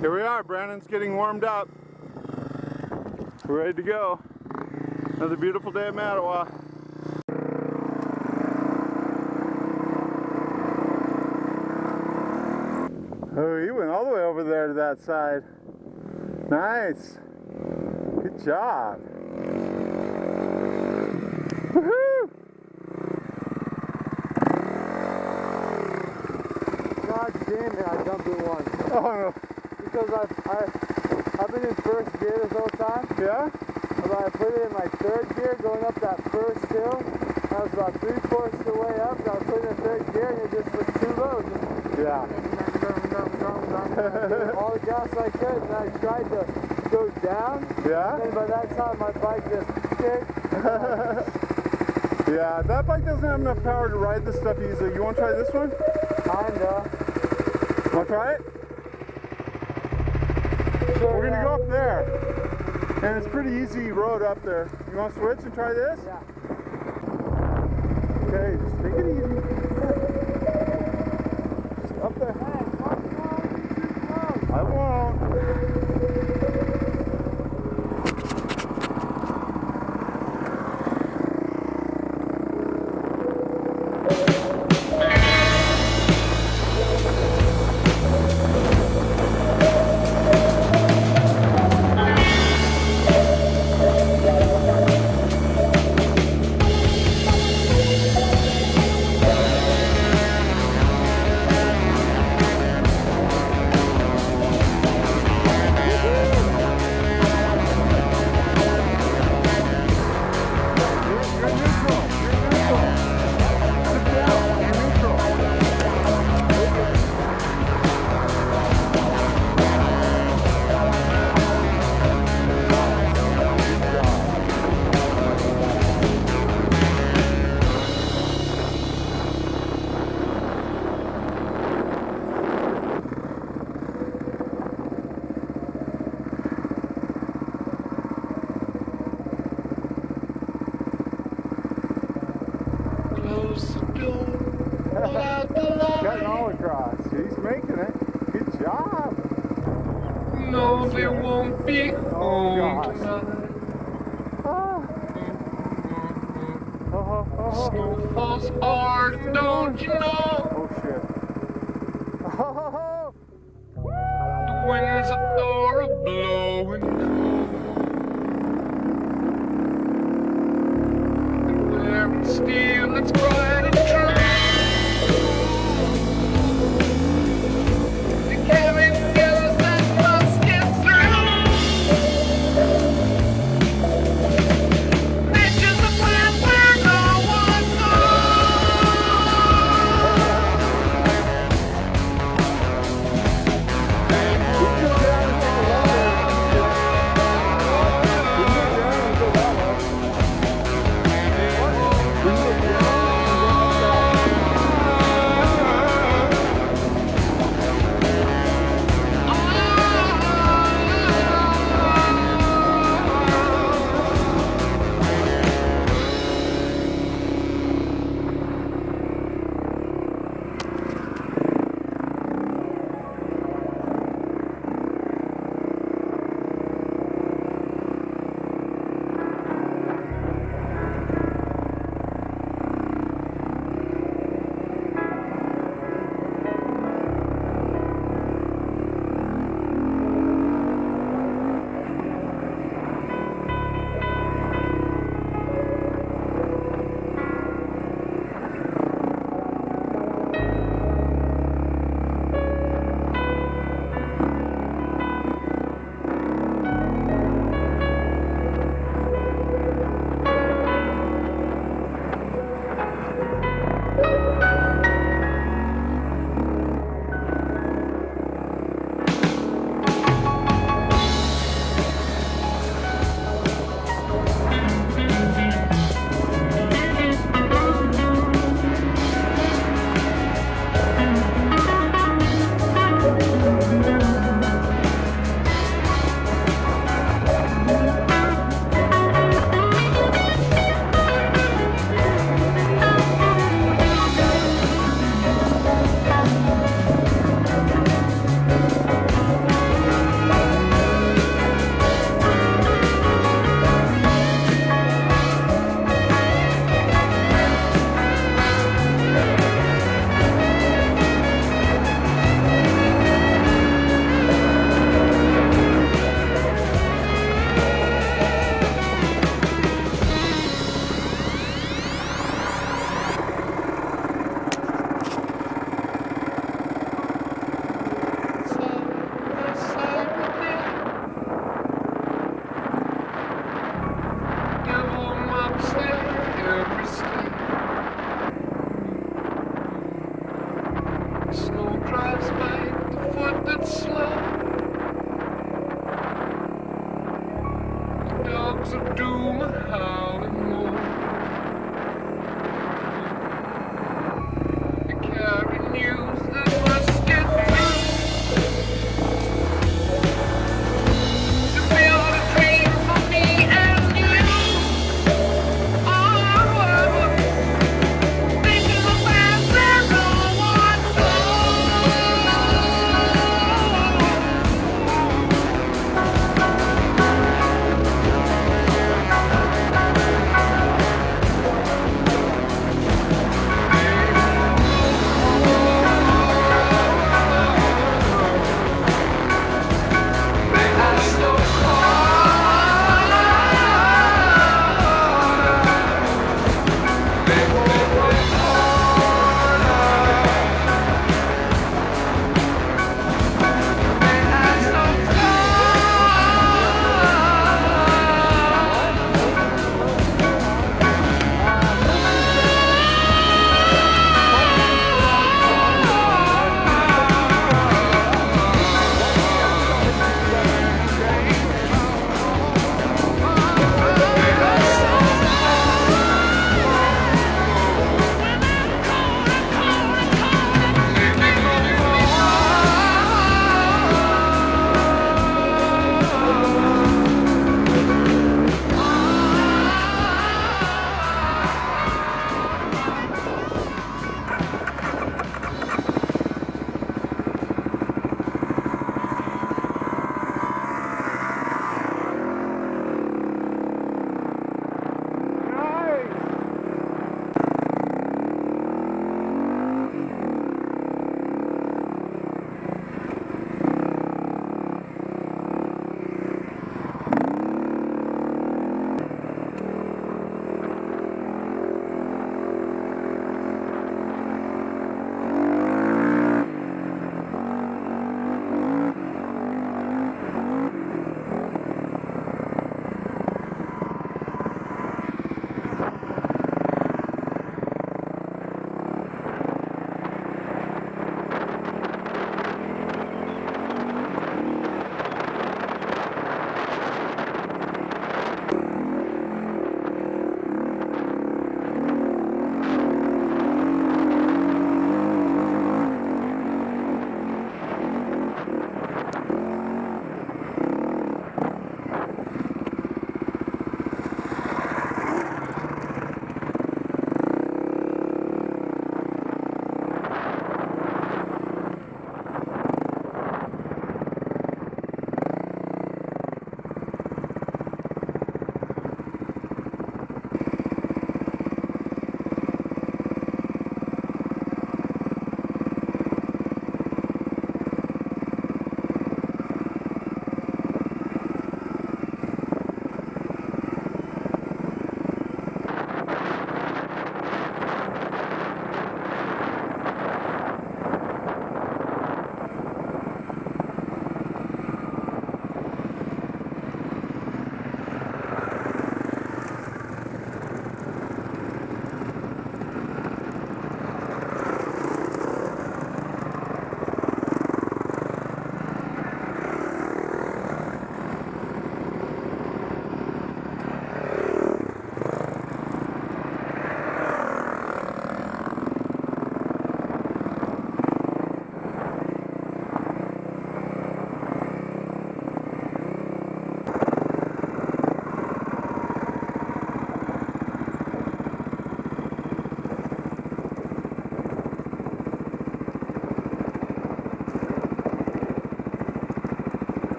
Here we are, Brandon's getting warmed up. We're ready to go. Another beautiful day at Mattawa. Oh, he went all the way over there to that side. Nice. Good job. Woohoo! God damn it, I jumped in one. Oh no. Because I've been in first gear this whole time. Yeah? But I put it in my third gear going up that first hill. I was about 3/4 of the way up, and I was putting it in third gear and it just was too low. Yeah. All the gas I could, and I tried to go down. Yeah? And by that time my bike just kicked. Yeah, that bike doesn't have enough power to ride this stuff easily. You want to try this one? Kinda. Want to try it? Sure, We're gonna yeah. go up there. And it's pretty easy road up there. You want to switch and try this? Yeah. Okay, just take it easy. Just up there. Hey, fuck no, you're too close. I won't. Cutting all across. He's making it. Good job. No, they won't be home tonight. Snow falls hard, don't you know? Oh shit. Oh. The winds are blowing cold. And wearing steel that's bright and true. The cabin girls that must get through. Nature's a place where no one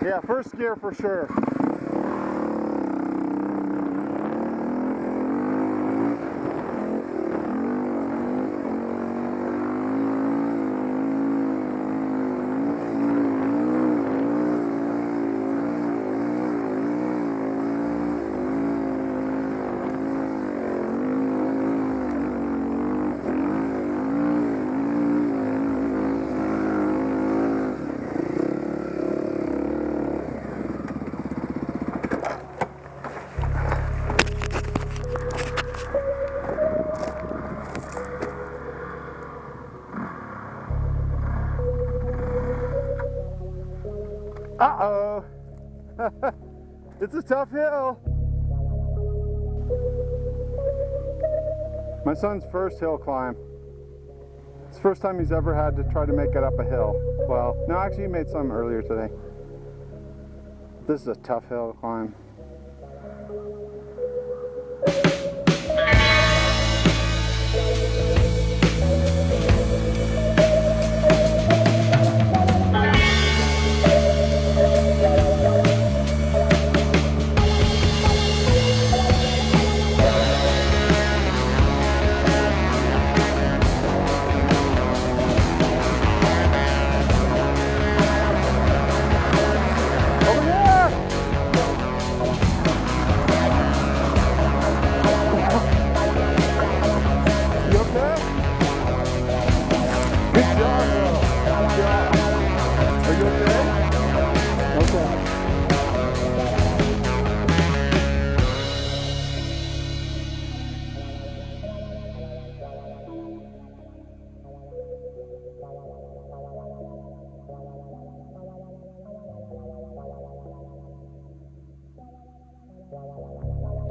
Yeah, first gear for sure. Uh-oh. It's a tough hill. My son's first hill climb. It's the first time he's ever had to try to make it up a hill. Well, no, actually he made some earlier today. This is a tough hill climb.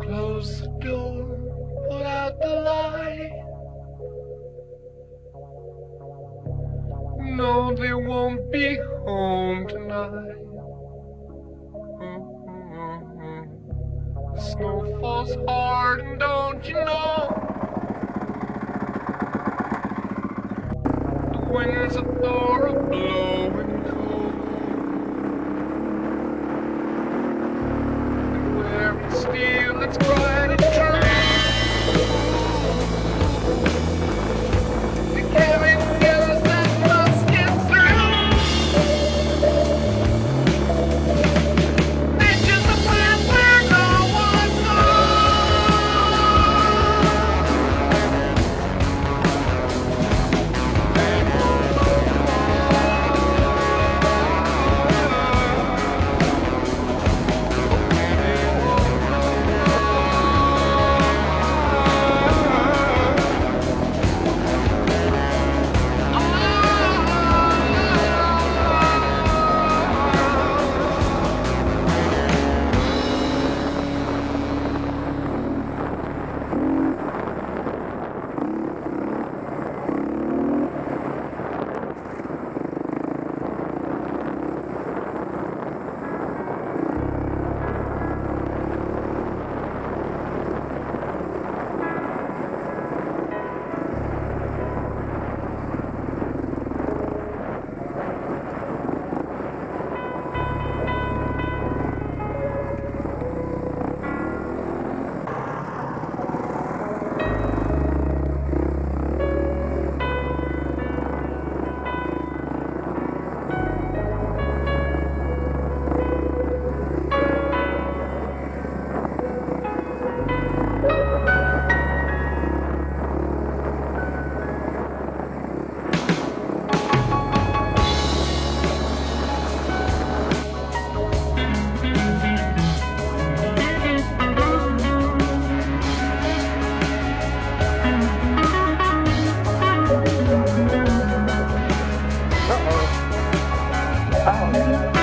Close the door, put out the light. No, they won't be home tonight. The snow falls hard, and don't you know? The winds of Thor are blowing cold. And wearing steel, it's bright and true. The cabin girls that must get through. It's just a plan where no one Uh-oh.